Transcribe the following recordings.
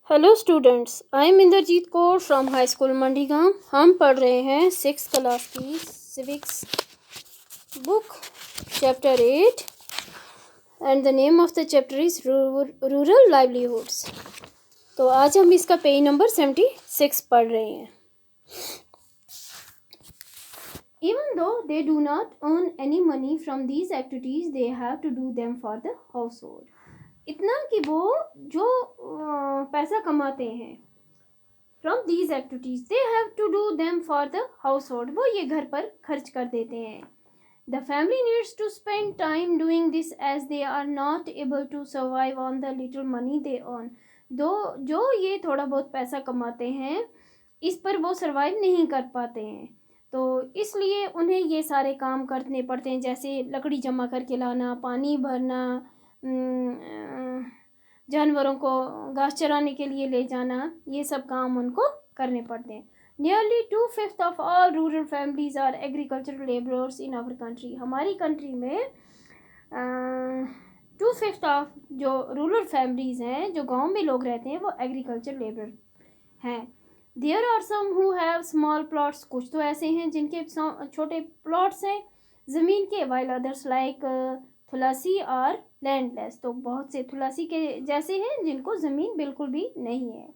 Hello students, I am Indrajeet Kaur from high school Mandigaon. हम पढ़ रहे हैं 6th क्लास की civics book chapter 8 and the name of the chapter is rural livelihoods. तो आज हम इसका पेज नंबर 76 पढ़ रहे हैं। Even though they do not earn any money from these activities, they have to do them for the household. इतना कि वो जो पैसा कमाते हैं from these activities they have to do them for the household, वो ये घर पर खर्च कर देते हैं। The family needs to spend time doing this as they are not able to survive on the little money they earn. जो ये थोड़ा बहुत पैसा कमाते हैं इस पर वो सर्वाइव नहीं कर पाते हैं, तो इसलिए उन्हें ये सारे काम करने पड़ते हैं, जैसे लकड़ी जमा करके लाना, पानी भरना, जानवरों को घास चराने के लिए ले जाना, ये सब काम उनको करने पड़ते हैं। Nearly 2/5 of all rural families are agricultural laborers in our country. हमारी कंट्री में 2/5 ऑफ जो रूरल फैमिलीज़ हैं, जो गांव में लोग रहते हैं, वो एग्रीकल्चर लेबर हैं। There are some who have small plots. कुछ तो ऐसे हैं जिनके छोटे प्लॉट्स हैं ज़मीन के, while others like थुलासी और लैंडलेस, तो बहुत से थुलासी के जैसे हैं जिनको ज़मीन बिल्कुल भी नहीं है।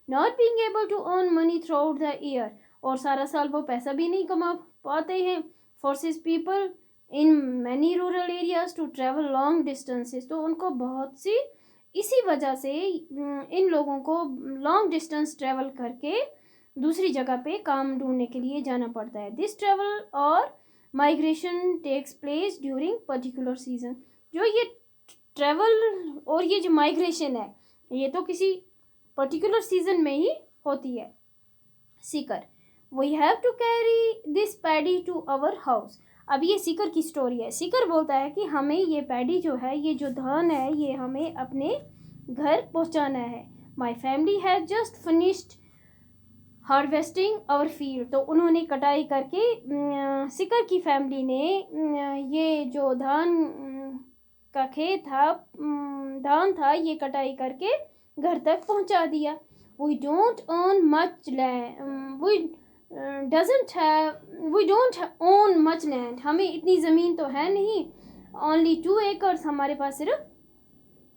Not being able to earn money throughout the year, और सारा साल वो पैसा भी नहीं कमा पाते हैं, forces people in many rural areas to travel long distances, तो उनको बहुत सी इसी वजह से इन लोगों को लॉन्ग डिस्टेंस ट्रैवल करके दूसरी जगह पे काम ढूंढने के लिए जाना पड़ता है। दिस ट्रैवल और migration takes place during particular season. जो ये ट्रैवल और ये जो माइग्रेशन है ये तो किसी पर्टिकुलर सीजन में ही होती है। Sikar, we have to carry this paddy to our house. अब ये सीकर की स्टोरी है। सीकर बोलता है कि हमें ये पैडी जो है, ये जो धान है, ये हमें अपने घर पहुंचाना है। My family has just finished harvesting our field, तो उन्होंने कटाई करके सीकर की फैमिली ने ये जो धान का खेत था, धान था, ये कटाई करके घर तक पहुंचा दिया। We don't own much land. We don't own much land. हमें इतनी ज़मीन तो है नहीं। Only 2 acres, हमारे पास सिर्फ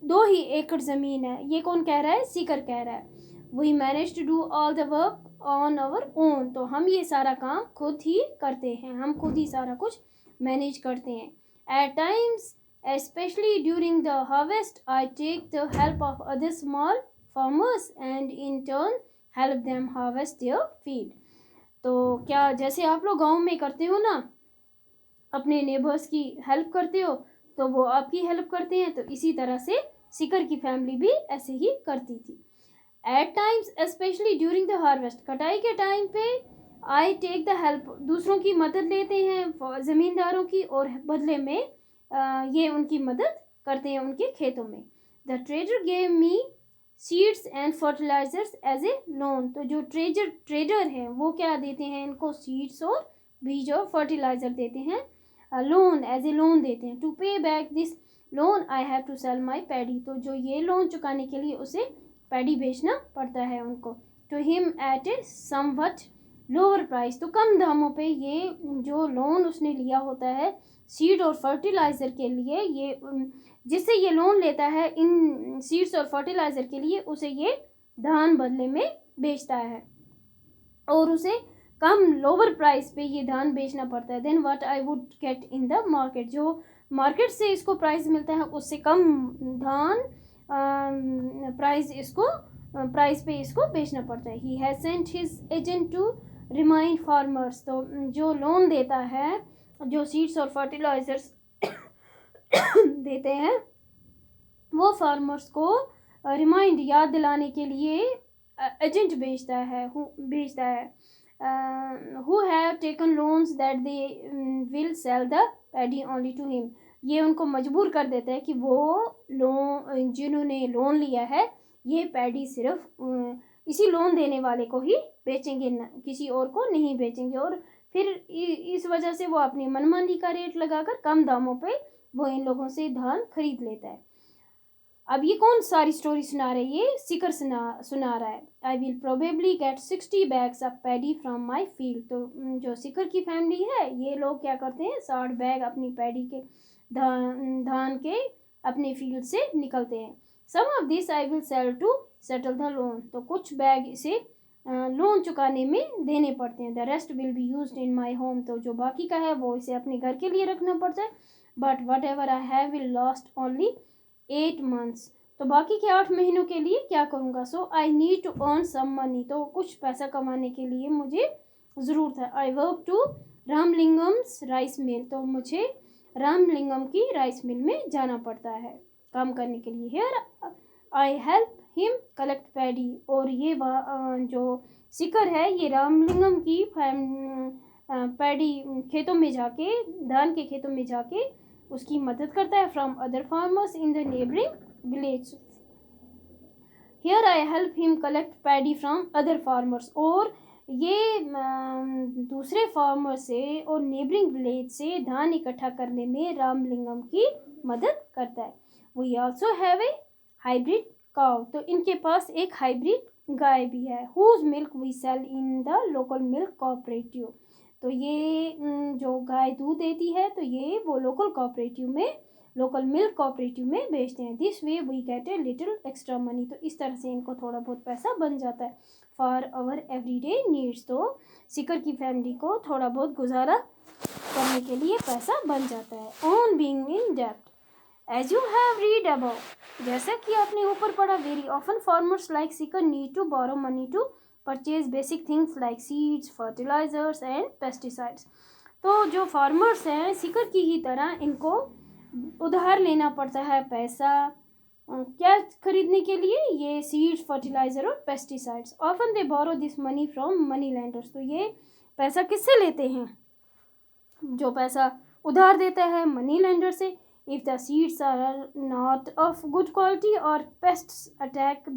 2 ही एकड़ ज़मीन है। ये कौन कह रहा है? सीकर कह रहा है। We manage to do all the work on our own, तो हम ये सारा काम खुद ही करते हैं, हम खुद ही सारा कुछ मैनेज करते हैं। At times, especially during the harvest, I take the help of other small farmers and in turn help them harvest their field. तो क्या जैसे आप लोग गांव में करते हो ना, अपने नेबर्स की हेल्प करते हो, तो वो आपकी हेल्प करते हैं, तो इसी तरह से सीकर की फैमिली भी ऐसे ही करती थी। At times, especially during the harvest, कटाई के टाइम पे I take the help, दूसरों की मदद लेते हैं, ज़मींदारों की, और बदले में ये उनकी मदद करते हैं उनके खेतों में। The trader gave me seeds and fertilizers as a loan, तो जो ट्रेडर हैं वो क्या देते हैं इनको? सीड्स और बीज और फर्टिलाइज़र देते हैं, लोन एज ए लोन देते हैं। To pay back this loan I have to sell my paddy, तो जो ये लोन चुकाने के लिए उसे पैडी बेचना पड़ता है उनको। To him at a somewhat lower price, तो कम दामों पे ये जो लोन उसने लिया होता है सीड और फर्टिलाइज़र के लिए, ये जिससे ये लोन लेता है इन सीड्स और फर्टिलाइज़र के लिए, उसे ये धान बदले में बेचता है और उसे कम लोअर प्राइस पे ये धान बेचना पड़ता है। Then what I would get in the market, जो मार्केट से इसको प्राइस मिलता है उससे कम धान प्राइस पे इसको बेचना पड़ता है। He has sent his agent to remind farmers, तो जो लोन देता है, जो सीड्स और फर्टिलाइजर्स देते हैं, वो फार्मर्स को रिमाइंड, याद दिलाने के लिए एजेंट भेजता है who have taken loans that they will sell the paddy only to him, ये उनको मजबूर कर देता है कि वो लोन, जिन्होंने लोन लिया है, ये पैडी सिर्फ इसी लोन देने वाले को ही बेचेंगे, किसी और को नहीं बेचेंगे। और फिर इस वजह से वो अपनी मनमानी का रेट लगाकर कम दामों पे वो इन लोगों से धान खरीद लेता है। अब ये कौन सारी स्टोरी सुना रहा है? ये सीकर सुना रहा है। I will probably get 60 bags of paddy from my field. तो जो सीकर की फैमिली है ये लोग क्या करते हैं, 60 बैग अपनी पैडी के धान के अपने फील्ड से निकलते हैं। Some of this I will sell to settle the loan. तो कुछ बैग इसे लोन चुकाने में देने पड़ते हैं। The rest will be used in my home. तो जो बाकी का है वो इसे अपने घर के लिए रखना पड़ता है। But what ever I have will last only 8 months। तो बाकी के 8 महीनों के लिए क्या करूँगा? So I need to earn some money. तो कुछ पैसा कमाने के लिए मुझे ज़रूरत है। I work to Ramalingam's rice mill. तो मुझे रामलिंगम की राइस मिल में जाना पड़ता है काम करने के लिए। Here I help him collect paddy. और ये जो सीकर है ये रामलिंगम की पैडी खेतों में जाके, धान के खेतों में जाके उसकी मदद करता है। From other farmers in the neighbouring village. Here I help him collect paddy from other farmers. और ये दूसरे फार्मर से और नेबरिंग विलेज से धान इकट्ठा करने में रामलिंगम की मदद करता है। We also have a hybrid cow. तो इनके पास एक हाइब्रिड गाय भी है। Whose milk we sell in the local milk cooperative. तो ये जो गाय दूध देती है तो ये वो लोकल मिल्क कोऑपरेटिव में बेचते हैं। This way we get a little extra money. तो इस तरह से इनको थोड़ा बहुत पैसा बन जाता है फॉर आवर एवरीडे नीड्स। तो सीकर की फैमिली को थोड़ा बहुत गुजारा करने के लिए पैसा बन जाता है। ऑन बीइंग इन डेब्ट as you have read about, जैसा कि आपने ऊपर पढ़ा, very often farmers like Sikar need to borrow money to purchase basic things like seeds, fertilisers and pesticides. तो जो फार्मर्स हैं सीकर की ही तरह इनको उधार लेना पड़ता है पैसा क्या खरीदने के लिए? ये सीड्स, फर्टिलाइजर और pesticides. Often they borrow this money from money lenders. तो ये पैसा किससे लेते हैं? जो पैसा उधार देता है मनी लैंडर से। If the seeds are not of good quality और pests attack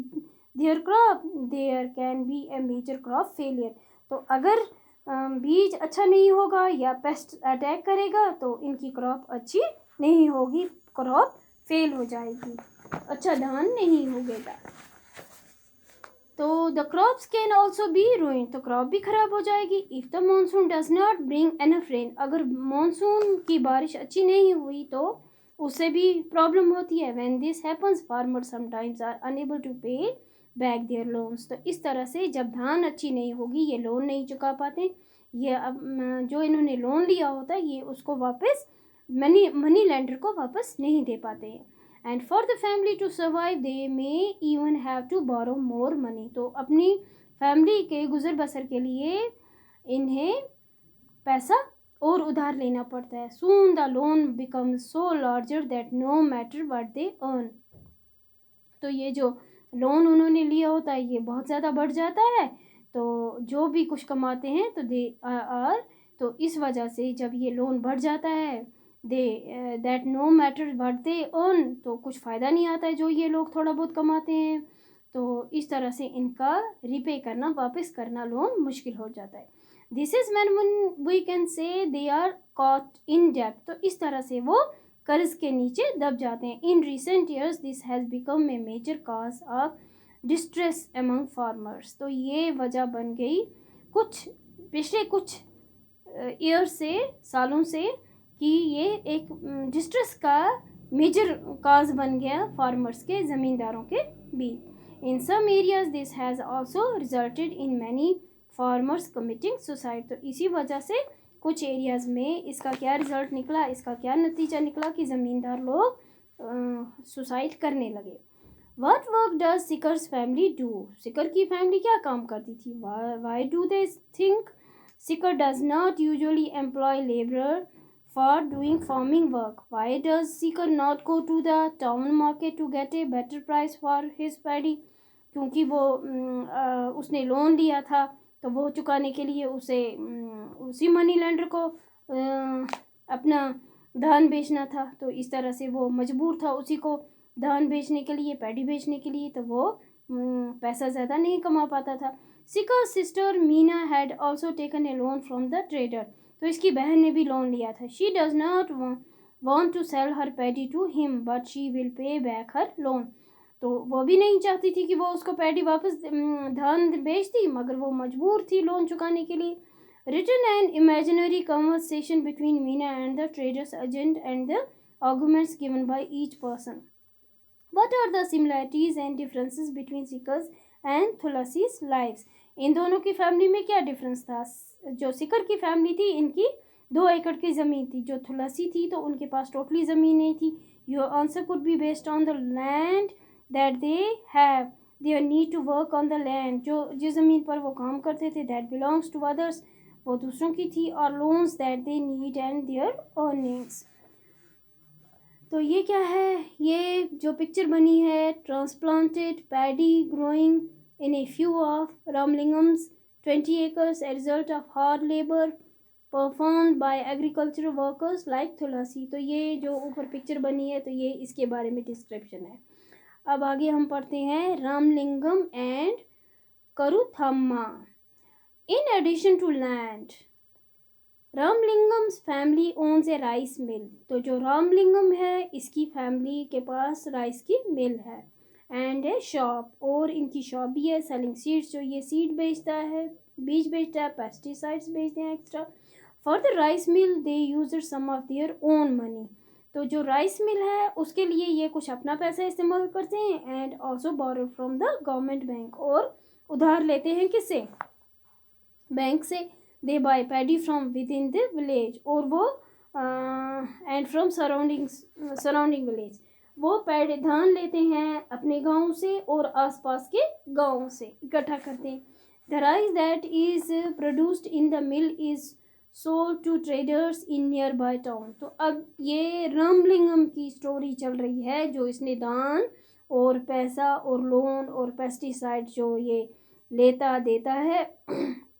their crop there can be a major crop failure. तो अगर बीज अच्छा नहीं होगा या पेस्ट अटैक करेगा तो इनकी क्रॉप अच्छी नहीं होगी, क्रॉप फेल हो जाएगी, अच्छा धान नहीं होगा। तो the crops can also be रूइन। तो क्रॉप भी खराब हो जाएगी। If the monsoon does not bring enough rain. अगर मानसून की बारिश अच्छी नहीं हुई तो उससे भी प्रॉब्लम होती है। When this happens farmers sometimes are unable to pay back their loans. तो इस तरह से जब धान अच्छी नहीं होगी, ये लोन नहीं चुका पाते, ये अब जो इन्होंने लोन लिया होता है ये उसको वापस मनी लैंडर को वापस नहीं दे पाते हैं। And for the family to survive they may even have to borrow more money. तो अपनी फैमिली के गुजर बसर के लिए इन्हें पैसा और उधार लेना पड़ता है। Soon the loan become so larger that no matter what they earn. तो ये जो लोन उन्होंने लिया होता है ये बहुत ज़्यादा बढ़ जाता है। तो जो भी कुछ कमाते हैं तो दे आर, तो इस वजह से जब ये लोन बढ़ जाता है that no matter what they earn, तो कुछ फ़ायदा नहीं आता है जो ये लोग थोड़ा बहुत कमाते हैं। तो इस तरह से इनका रिपे करना, वापस करना लोन मुश्किल हो जाता है। This is when we can say they are caught in डेब्ट। तो इस तरह से वो कर्ज के नीचे दब जाते हैं। In recent years this has become a major cause of distress among farmers. तो ये वजह बन गई पिछले कुछ ईयर से, सालों से, कि ये एक डिस्ट्रेस का मेजर काज बन गया फार्मर्स के, ज़मींदारों के बीच। In some areas this has also resulted in many farmers committing suicide. तो इसी वजह से कुछ एरियाज़ में इसका क्या रिज़ल्ट निकला, इसका क्या नतीजा निकला कि ज़मींदार लोग सुसाइड करने लगे। What work does Sikar's family do? Sikar की फैमिली क्या काम करती थी? Why do they think Sikar does not usually employ laborer for doing farming work? Why does Sikar not go to the town market to get a better price for his paddy? क्योंकि वो उसने loan लिया था तो वो चुकाने के लिए उसे उसी मनी लैंडर को अपना धान बेचना था। तो इस तरह से वो मजबूर था उसी को धान बेचने के लिए, पैडी बेचने के लिए, तो वो पैसा ज़्यादा नहीं कमा पाता था। Sikar's sister Meena had also taken a loan from the trader. तो इसकी बहन ने भी लोन लिया था। She does not want to sell her paddy to him but she will pay back her loan. तो वो भी नहीं चाहती थी कि वो उसको पैडी वापस धान बेचती, मगर वो मजबूर थी लोन चुकाने के लिए. Written an imaginary conversation between Meena and the trader's agent and the arguments given by each person. What are the similarities and differences between Sikars and Tulasi's lives? इन दोनों की फैमिली में क्या डिफरेंस था? जो seeker की family थी, इनकी 2 एकड़ की ज़मीन थी. जो तुलसी थी तो उनके पास टोटली ज़मीन नहीं थी. Your answer could be based on the land that they have. There need to work on the land. जो जिस ज़मीन पर वो काम करते थे, दैट बिलोंग्स टू अदर्स, वो दूसरों की थी. और loans that they need and their earnings. तो ये क्या है? ये जो पिक्चर बनी है, transplanted paddy growing in a few of Ramalingam's 20 acres, a result of hard labor performed by agricultural workers like तुलसी. तो ये जो ऊपर पिक्चर बनी है, तो ये इसके बारे में डिस्क्रिप्शन है. अब आगे हम पढ़ते हैं Ramalingam and Karuthamma. In addition to land, Ramalingam's family owns a rice mill. तो जो रामलिंगम है, इसकी फैमिली के पास राइस की मिल है. एंड ए शॉप, और इनकी शॉप भी है. सेलिंग सीड्स, जो ये सीड बेचता है, बीज बेचता है, पेस्टिसाइड्स बेचते हैं extra. For the rice mill they use some of their own money. तो जो राइस मिल है, उसके लिए ये कुछ अपना पैसा इस्तेमाल करते हैं. And also borrow from the government bank, और उधार लेते हैं किससे? बैंक से. They buy paddy from within the village, और वो एंड फ्रॉम सराउंडिंग विलेज. वो पैडी धान लेते हैं अपने गांव से और आसपास के गांव से इकट्ठा करते हैं. The rice that is produced in the mill is sold to traders in nearby town. तो अब ये रामलिंगम की स्टोरी चल रही है, जो इसने दान और पैसा और लोन और पेस्टिसाइड जो ये लेता देता है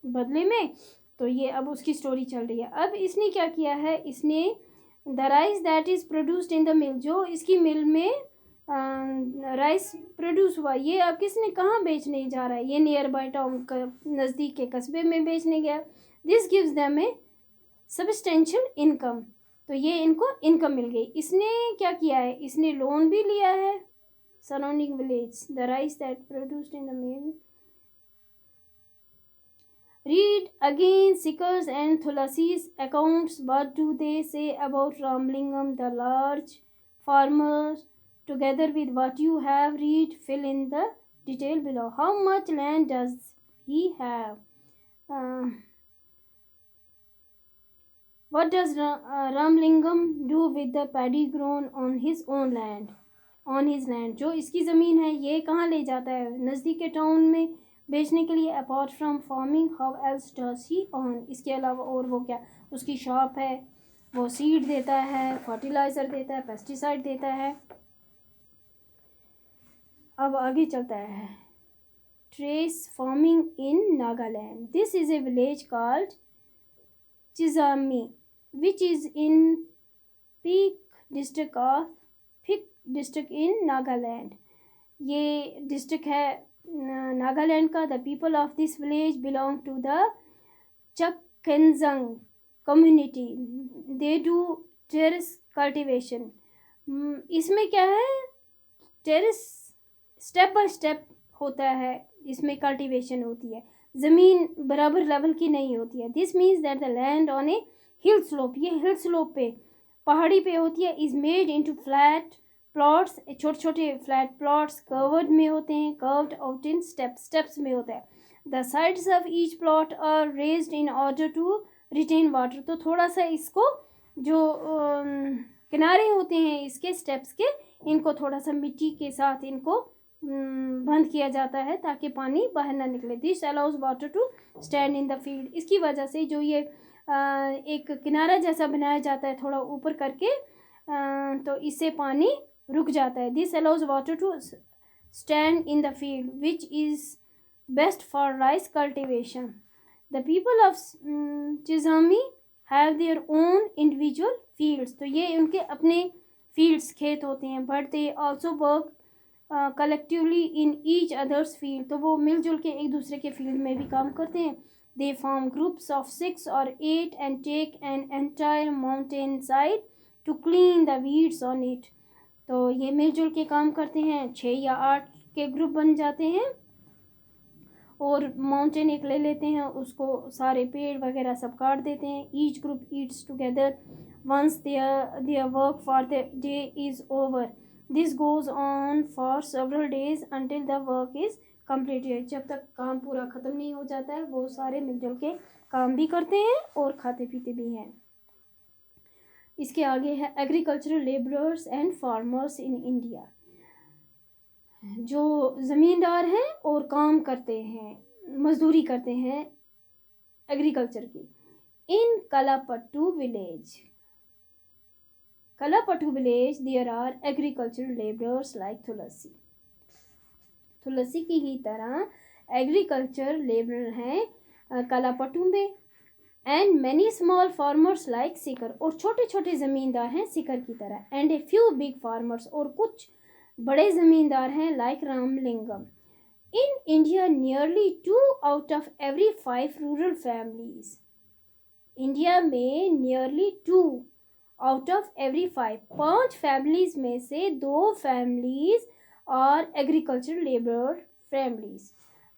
बदले में. तो ये अब उसकी स्टोरी चल रही है. अब इसने क्या किया है? इसने the rice that is produced in the मिल, जो इसकी मिल में राइस प्रोड्यूस हुआ, ये अब किसने कहाँ बेचने जा रहा है? ये नियर बाय टाउन, नज़दीक के कस्बे में बेचने गया. This gives them A substantial income. तो ये इनको इनकम मिल गई. इसने क्या किया है? इसने लोन भी लिया है surrounding village. The rice that produced in the mill. Read again Sikars and Tulasi's accounts. What do they say about Ramlingam, the large farmers, together with what you have read? Fill in the detail below. How much land does he have? What does Ramlingam do with the paddy grown on his own land? On his land, जो इसकी ज़मीन है, ये कहाँ ले जाता है? नज़दीक के टाउन में बेचने के लिए. Apart from farming, how else does he earn? इसके अलावा और वो क्या? उसकी शॉप है, वो सीड देता है, फर्टिलाइज़र देता है, पेस्टिसाइड देता है. अब आगे चलता है. Terrace farming in Nagaland. This is a village called Chizami, which is in Phek district of district in Nagaland. ये डिस्ट्रिक्ट है नागालैंड का. The people of this village belong to the Chakhesang community. They do terrace cultivation. इसमें क्या है? टेरेस स्टेप बाय स्टेप होता है, इसमें cultivation होती है. ज़मीन बराबर लेवल की नहीं होती है. This means that the land on A hill slope, ये हिल स्लोप पे, पहाड़ी पे होती है. Is made into flat plots, छोटे छोटे फ्लैट प्लॉट्स कर्व्ड में होते हैं. कर्व्ड आउट इन स्टेप्स में होता है. The sides of each plot are raised in order to retain water. तो थोड़ा सा इसको जो किनारे होते हैं इसके स्टेप्स के, इनको थोड़ा सा मिट्टी के साथ इनको बंद किया जाता है ताकि पानी बाहर ना निकले. This allows water to stand in the field. इसकी वजह से जो ये एक किनारा जैसा बनाया जाता है थोड़ा ऊपर करके, तो इससे पानी रुक जाता है. This allows water to stand in the field which is best for rice cultivation. The people of Chizami have their own individual fields. तो ये उनके अपने फील्ड्स, खेत होते हैं. But they also work collectively in each other's field. तो वो मिलजुल के एक दूसरे के फील्ड में भी काम करते हैं. They form groups of 6 or 8 and take an entire mountain side to clean the weeds on it. तो ये मिलजुल के काम करते हैं, 6 या 8 के ग्रुप बन जाते हैं और माउंटेन एक ले लेते हैं, उसको सारे पेड़ वगैरह सब काट देते हैं. Each group eats together once their work for the day is over. This goes on for several days until the work is completed. जब तक काम पूरा ख़त्म नहीं हो जाता है वो सारे मिलजुल के काम भी करते हैं और खाते पीते भी हैं. इसके आगे है agricultural labourers and farmers in India. जो ज़मींदार हैं और काम करते हैं, मजदूरी करते हैं एग्रीकल्चर की. In Kalapattu village there are agricultural labourers like Tulsi की ही तरह एग्रीकल्चर लेबर हैं कलापट्टू में. And many small farmers like Sekar, और छोटे छोटे ज़मींदार हैं सीकर की तरह. And a few big farmers, और कुछ बड़े ज़मींदार हैं like Ramalingam. In India nearly 2 out of every 5 rural families. India में nearly 2 out of every 5 families में से 2 फैमिलीज और एग्रीकल्चर लेबर फैमिलीज.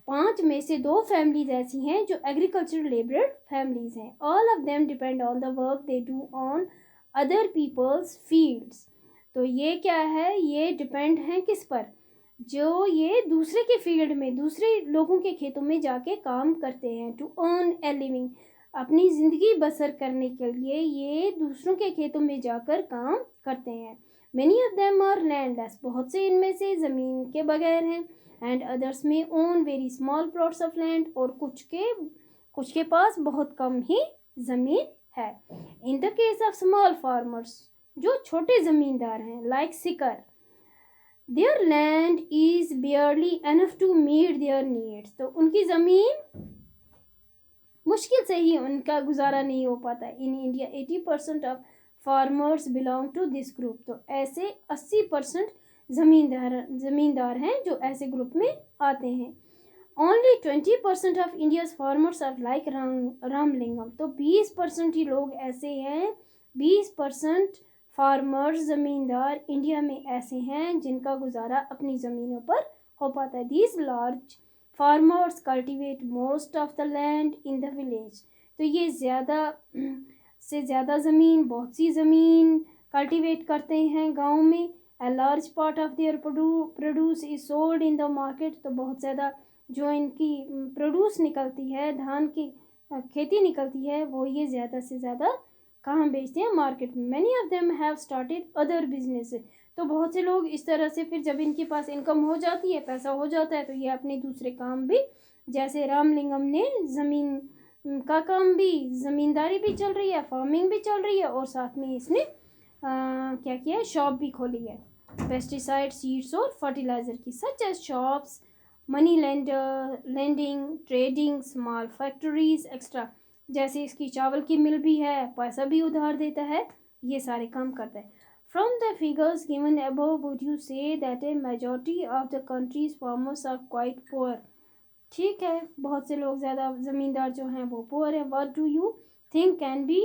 5 में से 2 फैमिलीज ऐसी हैं जो एग्रीकल्चर लेबर फैमिलीज हैं. All of them depend on the work they do on other people's fields. तो ये क्या है, ये डिपेंड है किस पर, जो ये दूसरे के फील्ड में, दूसरे लोगों के खेतों में जाके काम करते हैं. टू अर्न ए लिविंग, अपनी ज़िंदगी बसर करने के लिए ये दूसरों के खेतों में जाकर काम करते हैं. Many of them are landless, बहुत से इनमें से ज़मीन के बगैर हैं. And others may own very small plots of land, और कुछ के पास बहुत कम ही ज़मीन है. In the case of small farmers, जो छोटे ज़मींदार हैं like Sikar, their land is barely enough to meet their needs. तो उनकी ज़मीन मुश्किल से ही उनका गुजारा नहीं हो पाता. In India 80% of farmers belong to this group. तो ऐसे 80% ज़मींदार हैं जो ऐसे ग्रुप में आते हैं. Only 20% of India's farmers are like Ramalingam. तो 20% ही लोग ऐसे हैं, 20% फार्मर्स ज़मींदार इंडिया में ऐसे हैं जिनका गुजारा अपनी ज़मीनों पर हो पाता है. These large farmers cultivate most of the land in the village. तो ये ज़्यादा से ज़्यादा ज़मीन, बहुत सी ज़मीन कल्टिवेट करते हैं गाँव में. A large part of their produce is sold in the market. तो बहुत ज़्यादा जो इनकी प्रोड्यूस निकलती है, धान की खेती निकलती है, वो ये ज़्यादा से ज़्यादा कहाँ बेचते हैं, मार्केट में. Many of them have started other businesses. तो बहुत से लोग इस तरह से फिर जब इनके पास इनकम हो जाती है, पैसा हो जाता है, तो ये अपने दूसरे काम भी, जैसे रामलिंगम ने ज़मीन का काम भी, ज़मींदारी भी चल रही है, फार्मिंग भी चल रही है, और साथ में इसने क्या किया है, शॉप भी खोली है पेस्टिसाइड, सीड्स और फर्टिलाइज़र की. Such as shops, money lending, trading, small factories extra. जैसे इसकी चावल की मिल भी है, पैसा भी उधार देता है, ये सारे काम करता है. From the figures given above would you say that a majority of the country's farmers are quite poor. ठीक है, बहुत से लोग, ज़्यादा ज़मींदार जो हैं वो पुअर है. What do you think can be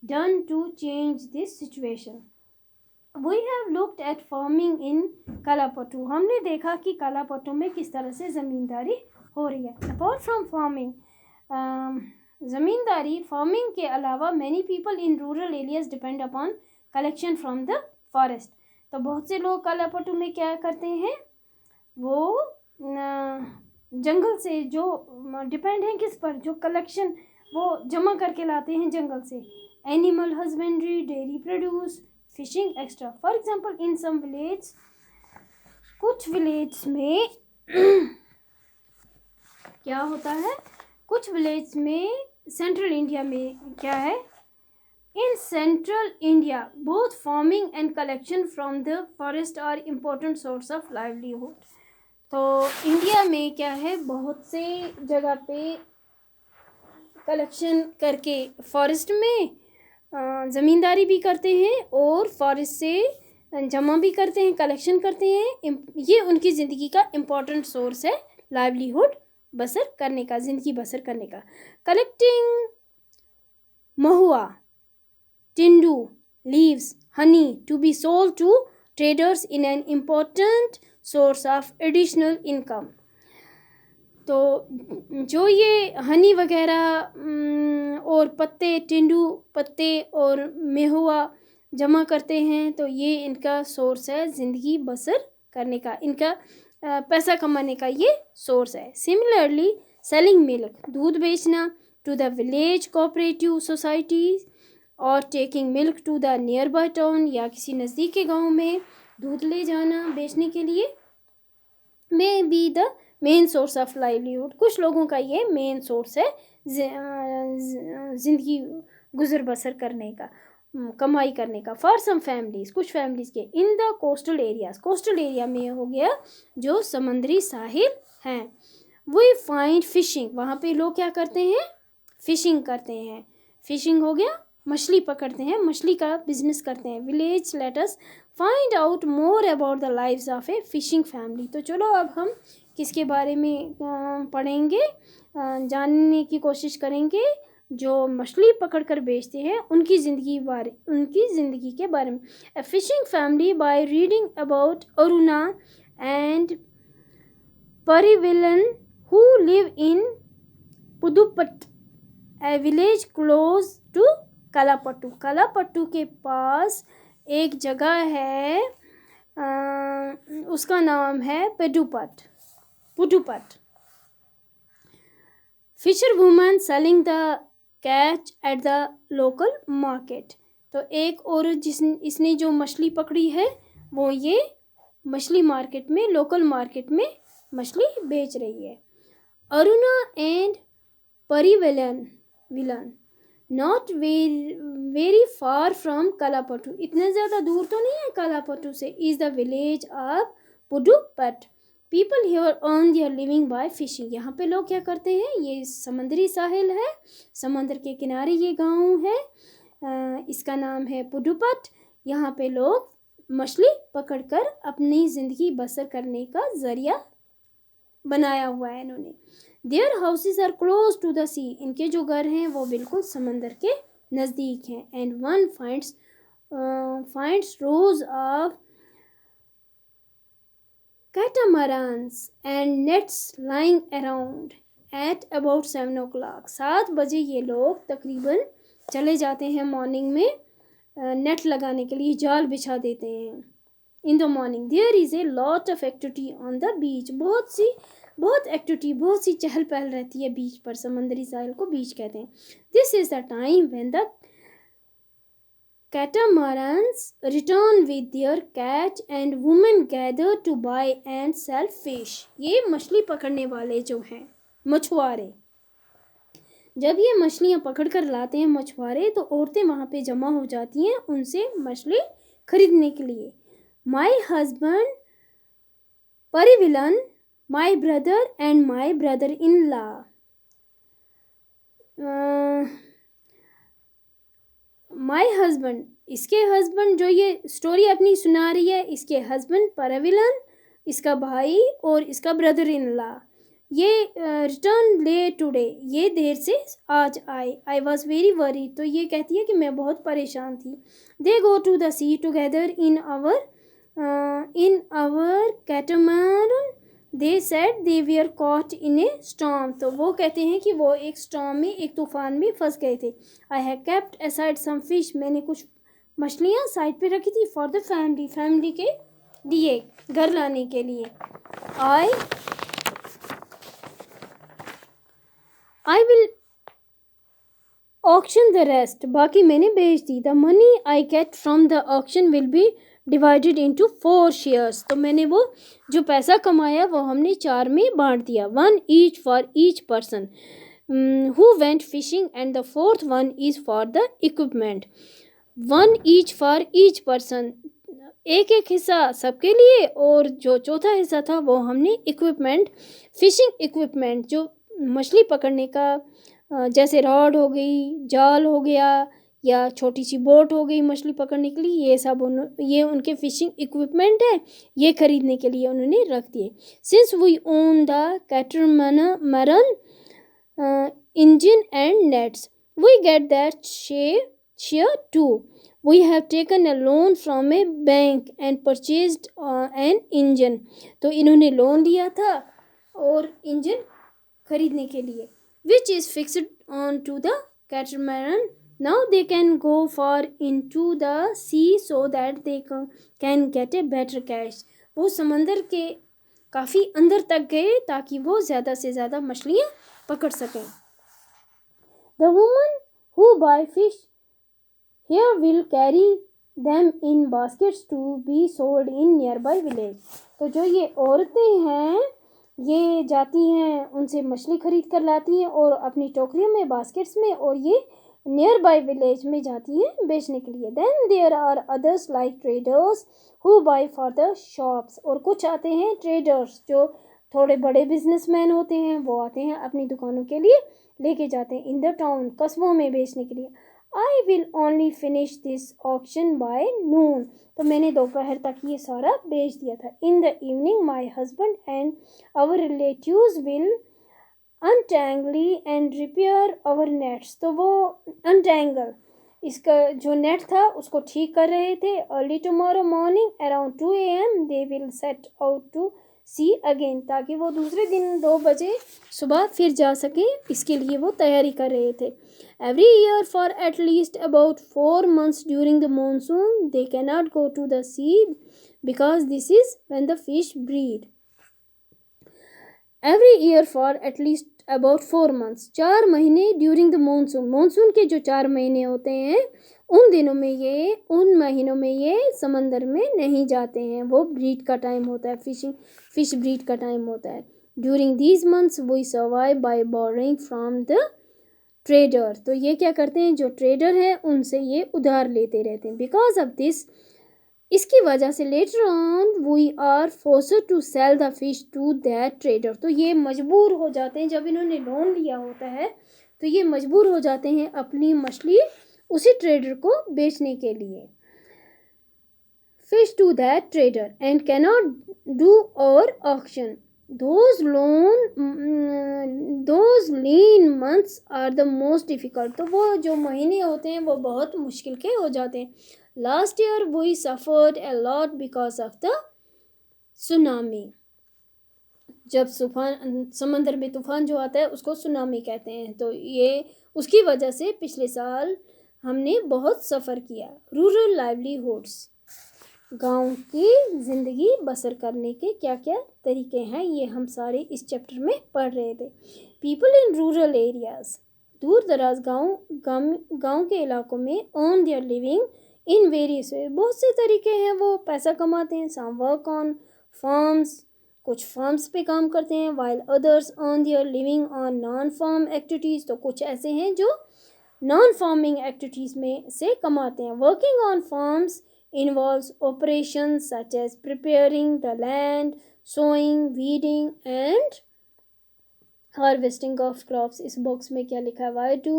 done to change this situation? We have looked at farming in Kalapattu. हमने देखा कि कलापट्टू में किस तरह से ज़मींदारी हो रही है. Apart from farming, ज़मींदारी, फार्मिंग के अलावा many people in rural areas depend upon collection from the forest. तो बहुत से लोग कलापट्टू में क्या करते हैं, वो जंगल से जो डिपेंड हैं किस पर, जो कलेक्शन वो जमा करके लाते हैं जंगल से. Animal husbandry, dairy produce, fishing extra. For example in some village, कुछ विलेज में क्या होता है, कुछ विलेज में सेंट्रल इंडिया में क्या है, in central India both farming and collection from the forest are important source of livelihood. तो इंडिया में क्या है, बहुत से जगह पे कलेक्शन करके फॉरेस्ट में ज़मींदारी भी करते हैं और फॉरेस्ट से जमा भी करते हैं, कलेक्शन करते हैं. ये उनकी ज़िंदगी का इम्पोर्टेंट सोर्स है लाइवलीहुड बसर करने का, ज़िंदगी बसर करने का. Collecting mahua, tendu, leaves, honey to be sold to traders in an important source of additional income. तो जो ये हनी वगैरह और पत्ते, टेंडू पत्ते और मेहुआ जमा करते हैं, तो ये इनका सोर्स है ज़िंदगी बसर करने का, इनका पैसा कमाने का ये सोर्स है. सिमिलरली सेलिंग मिल्क, दूध बेचना, to the village cooperative societies और taking milk to the nearby town, या किसी नज़दीक के गांव में दूध ले जाना बेचने के लिए, may be the main source of livelihood. कुछ लोगों का ये मेन सोर्स है ज़िंदगी गुजर बसर करने का, कमाई करने का. फॉर सम फैमिलीज़, कुछ फैमिलीज़ के, in the coastal areas, coastal area में हो गया जो समुद्री साहिल हैं, वी फाइंड फिशिंग, वहाँ पे लोग क्या करते हैं, फिशिंग करते हैं. फिशिंग हो गया मछली पकड़ते हैं, मछली का बिजनेस करते हैं. Village, let us find out more about the lives of A fishing family. तो चलो अब हम किसके बारे में पढ़ेंगे, जानने की कोशिश करेंगे, जो मछली पकड़कर बेचते हैं उनकी ज़िंदगी के बारे में. A fishing family by reading about Aruna and Pariveelan who live in Pudupet, a village close to Kalapattu. Kalapattu के पास एक जगह है, उसका नाम है Pudupet. Fisher woman selling the catch at the local market. तो एक औरत इसने जो मछली पकड़ी है वो ये मछली मार्केट में, लोकल मार्केट में मछली बेच रही है. Aruna and Pariveelan not very far from Kalapattu, इतने ज़्यादा दूर तो नहीं है कलापट्टू से, is the village of Pudupet. People here earn their living by fishing. यहाँ पे लोग क्या करते हैं, ये समुद्री साहिल है, समंदर के किनारे ये गांव है, इसका नाम है पुदुपट. यहाँ पे लोग मछली पकड़कर अपनी ज़िंदगी बसर करने का ज़रिया बनाया हुआ है इन्होंने. Their houses are close to the sea, इनके जो घर हैं वो बिल्कुल समंदर के नज़दीक हैं. And one finds rose of catamarans and nets lying around at about 7 o'clock. 7 बजे ये लोग तकरीबन चले जाते हैं मॉर्निंग में, नेट लगाने के लिए जाल बिछा देते हैं. In the morning there is a lot of activity on the beach, बहुत एक्टिविटी, बहुत सी चहल पहल रहती है बीच पर. समंदरी साहिल को बीच कहते हैं. This is the time when the catamarans return with their catch and women gather to buy and sell fish. ये मछली पकड़ने वाले जो हैं मछुआरे, जब ये मछलियाँ पकड़ कर लाते हैं मछुआरे, तो औरतें वहाँ पे जमा हो जाती हैं उनसे मछली खरीदने के लिए. My husband Pariveelan, my brother and my brother in law. My husband, इसके हस्बैंड, जो ये स्टोरी अपनी सुना रही है, इसके हस्बैंड परिविलन, इसका भाई और इसका ब्रदर इन लॉ, ये रिटर्न लेट टुडे, ये देर से आज आए. आई वॉज वेरी वरी, तो ये कहती है कि मैं बहुत परेशान थी. They go to the sea together in our catamaran. They said they were caught in a storm. तो वो कहते हैं कि वो एक स्टॉर्म में, एक तूफान में फंस गए थे. I have kept aside some fish, मैंने कुछ मछलियाँ साइड पे रखी थी. फॉर द फैमिली के लिए, घर लाने के लिए. I will auction the rest, बाकी मैंने बेच दी. The money I get from the auction will be divided into 4 shares. तो मैंने वो जो पैसा कमाया वो हमने 4 में बांट दिया. 1 each for each person who went fishing and the 4th one is for the equipment. 1 each for each person, एक हिस्सा सबके लिए, और जो चौथा हिस्सा था वो हमने इक्विपमेंट, फिशिंग इक्विपमेंट, जो मछली पकड़ने का, जैसे रॉड हो गई, जाल हो गया, या छोटी सी बोट हो गई मछली पकड़ने के लिए, ये सब ये उनके फिशिंग इक्विपमेंट है, ये खरीदने के लिए उन्होंने रख दिए. Since we own the catamaran engine and nets we get that share cheer too. We have taken a loan from a bank and purchased an engine. तो इन्होंने लोन लिया था और इंजन खरीदने के लिए, which is fixed on to the catamaran. Now they can go far into the sea so that they can get a better catch. वो समंदर के काफ़ी अंदर तक गए ताकि वो ज़्यादा से ज़्यादा मछलियाँ पकड़ सकें. The woman who buy fish here will carry them in baskets to be sold in nearby village. तो जो ये औरतें हैं ये जाती हैं, उनसे मछली खरीद कर लाती हैं और अपनी टोकरियों में, बास्केट्स में, और ये नियर बाई विलेज में जाती हैं बेचने के लिए. Then there are others like traders who buy for the shops. और कुछ आते हैं ट्रेडर्स जो थोड़े बड़े बिजनेसमैन होते हैं, वो आते हैं अपनी दुकानों के लिए लेके जाते हैं इन द टाउन, कस्बों में बेचने के लिए. I will only finish this auction by noon. तो मैंने दोपहर तक ये सारा बेच दिया था. In the evening my husband and our relatives will untangle and repair our nets. तो वो अनटैंगल, इसका जो नेट था उसको ठीक कर रहे थे. Early tomorrow morning around 2 AM they will set out to sea again. ताकि वो दूसरे दिन 2 बजे सुबह फिर जा सकें, इसके लिए वो तैयारी कर रहे थे. Every year for at least about 4 months during the monsoon, they cannot go to the sea because this is when the fish breed. Every year for at least about 4 months, 4 महीने during the monsoon. मानसून के जो 4 महीने होते हैं उन दिनों में ये, उन महीनों में ये समंदर में नहीं जाते हैं. वो ब्रीड का टाइम होता है, फिश ब्रीड का टाइम होता है. During these months we survive by borrowing from the trader. तो ये क्या करते हैं, जो ट्रेडर हैं उनसे ये उधार लेते रहते हैं. बिकॉज ऑफ दिस, इसकी वजह से later on we are forced to sell the fish to that trader. तो ये मजबूर हो जाते हैं, जब इन्होंने लोन लिया होता है तो ये मजबूर हो जाते हैं अपनी मछली उसी ट्रेडर को बेचने के लिए. Fish to that trader and cannot do or auction. those lean months are the most difficult. तो वो जो महीने होते हैं वो बहुत मुश्किल के हो जाते हैं. Last year we suffered a lot because of the tsunami. जब समंदर में तूफान जो आता है उसको सुनामी कहते हैं. तो ये उसकी वजह से पिछले साल हमने बहुत सफ़र किया. रूरल लाइवलीहुड्स, गांव की ज़िंदगी बसर करने के क्या क्या तरीके हैं, ये हम सारे इस चैप्टर में पढ़ रहे थे. पीपल इन रूरल एरियाज़, दूर दराज गांव के इलाकों में, earn their living in various way. बहुत से तरीके हैं वो पैसा कमाते हैं. सम वर्क ऑन फार्म्स, कुछ फार्म्स पे काम करते हैं. While others earn their living on non farm activities. तो कुछ ऐसे हैं जो नॉन फार्मिंग एक्टिविटीज़ में से कमाते हैं. Working on farms involves operations such as preparing the land, sowing, weeding and harvesting of crops. इस बॉक्स में क्या लिखा है, why do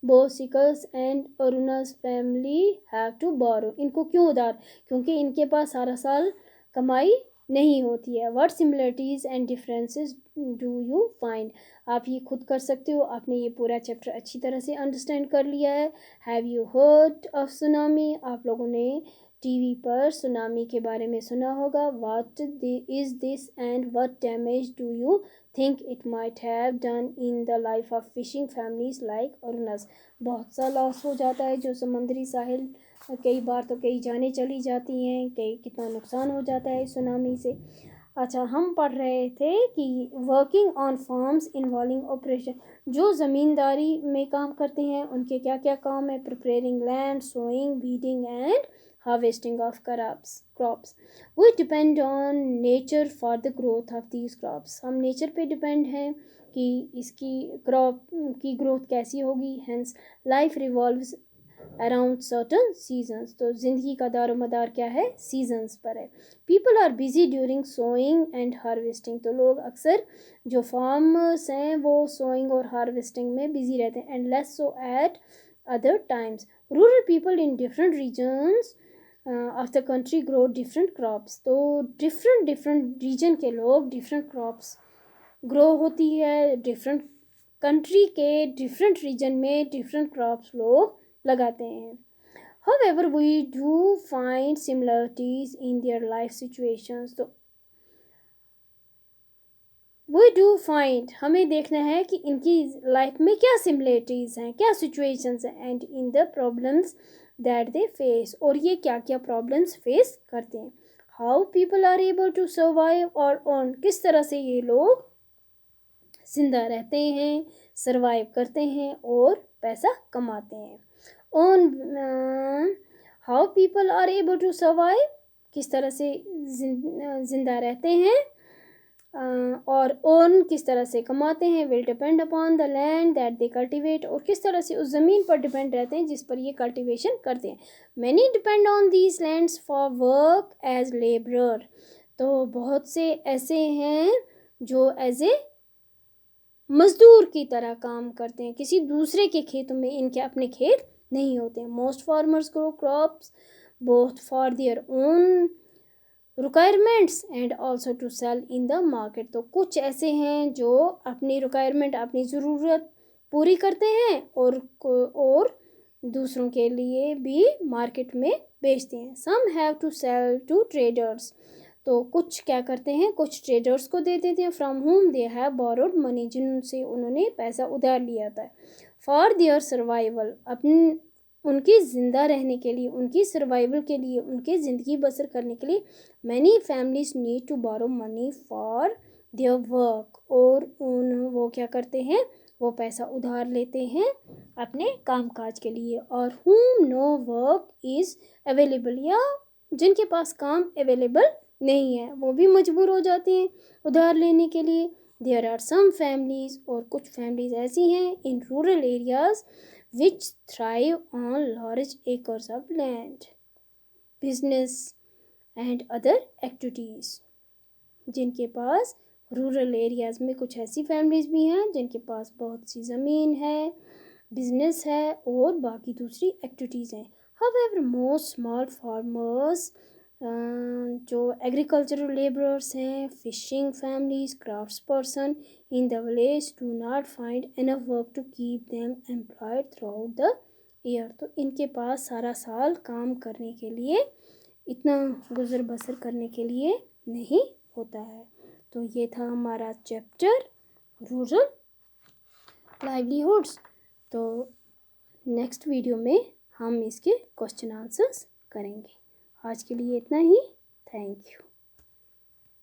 both Sikas and Aruna's family have to borrow. इनको क्यों उधार, क्योंकि इनके पास सारा साल कमाई नहीं होती है. What similarities and differences do you find. आप ये खुद कर सकते हो. आपने ये पूरा चैप्टर अच्छी तरह से अंडरस्टैंड कर लिया है. Have you heard of tsunami. आप लोगों ने टीवी पर सुनामी के बारे में सुना होगा. What is this and what damage do you think it might have done in the life of fishing families like Arunas. बहुत सा लॉस हो जाता है जो समुद्री साहिल, कई बार तो कई जानें चली जाती हैं, कई कितना नुकसान हो जाता है सुनामी से. अच्छा, हम पढ़ रहे थे कि working on farms involving operation, जो ज़मींदारी में काम करते हैं उनके क्या क्या काम है. Preparing land, sowing, weeding and harvesting of crops. We depend on nature for the growth of these crops. हम नेचर पे डिपेंड हैं कि इसकी क्रॉप की ग्रोथ कैसी होगी. Hence life revolves around certain seasons. तो ज़िंदगी का दारोमदार क्या है, सीजन्स पर है. People are busy during sowing and harvesting. तो लोग अक्सर जो फार्मर्स हैं वो सोइंग और हार्वेस्टिंग में बिजी रहते हैं. And less so at other times. Rural people in different regions of the country grow different crops. तो डिफरेंट रीजन के लोग डिफरेंट क्रॉप्स ग्रो होती है. डिफरेंट कंट्री के डिफरेंट रीजन में डिफरेंट क्रॉप्स लोग लगाते हैं. However, we do find similarities in their life situations. तो we do find, हमें देखना है कि इनकी लाइफ में क्या सिमिलरिटीज़ हैं, क्या सिचुएशंस हैं, and in the problems that they face, और ये क्या क्या प्रॉब्लम्स फेस करते हैं. How people are able to survive और ऑन, किस तरह से ये लोग जिंदा रहते हैं, सर्वाइव करते हैं और पैसा कमाते हैं. On how people are able to survive, किस तरह से जिंदा रहते हैं, और ओन किस तरह से कमाते हैं. Will depend upon the land that they cultivate, और किस तरह से उस ज़मीन पर डिपेंड रहते हैं जिस पर ये कल्टिवेशन करते हैं. Many depend on these lands for work as labourer, तो बहुत से ऐसे हैं जो एज ए मज़दूर की तरह काम करते हैं, किसी दूसरे के खेतों में इनके अपने खेत नहीं होते हैं. Most farmers grow crops both for their own requirements and also to sell in the market, तो कुछ ऐसे हैं जो अपनी रिक्वायरमेंट, अपनी ज़रूरत पूरी करते हैं और दूसरों के लिए भी मार्केट में बेचते हैं. Some have to sell to traders, तो कुछ क्या करते हैं, कुछ ट्रेडर्स को दे देते हैं. फ्रॉम हुम दे हैव बोरोड मनी, जिनसे उन्होंने पैसा उधार लिया था. फॉर देयर सर्वाइवल, अपनी उनकी ज़िंदा रहने के लिए, उनकी सर्वाइवल के लिए, उनकी ज़िंदगी बसर करने के लिए many families need to borrow money for their work, और वो क्या करते हैं, वो पैसा उधार लेते हैं अपने कामकाज के लिए. और whom no work is available, या जिनके पास काम अवेलेबल नहीं है वो भी मजबूर हो जाते हैं उधार लेने के लिए. देयर आर सम फैमिलीज, और कुछ फैमिलीज ऐसी हैं in rural areas which thrive on large acres of land, business and other activities, जिनके पास रूरल एरियाज़ में कुछ ऐसी फैमिलीज़ भी हैं जिनके पास बहुत सी ज़मीन है, बिजनेस है और बाकी दूसरी एक्टिविटीज़ हैं. However, most small farmers, जो एग्रीकल्चरल लेबरर्स हैं, fishing families, crafts person in the village do not find enough work to keep them employed throughout the year, तो इनके पास सारा साल काम करने के लिए, इतना गुजर बसर करने के लिए नहीं होता है. तो ये था हमारा चैप्टर रूरल लाइवलीहुड्स. तो नेक्स्ट वीडियो में हम इसके क्वेश्चन आंसर्स करेंगे. आज के लिए इतना ही. Thank you.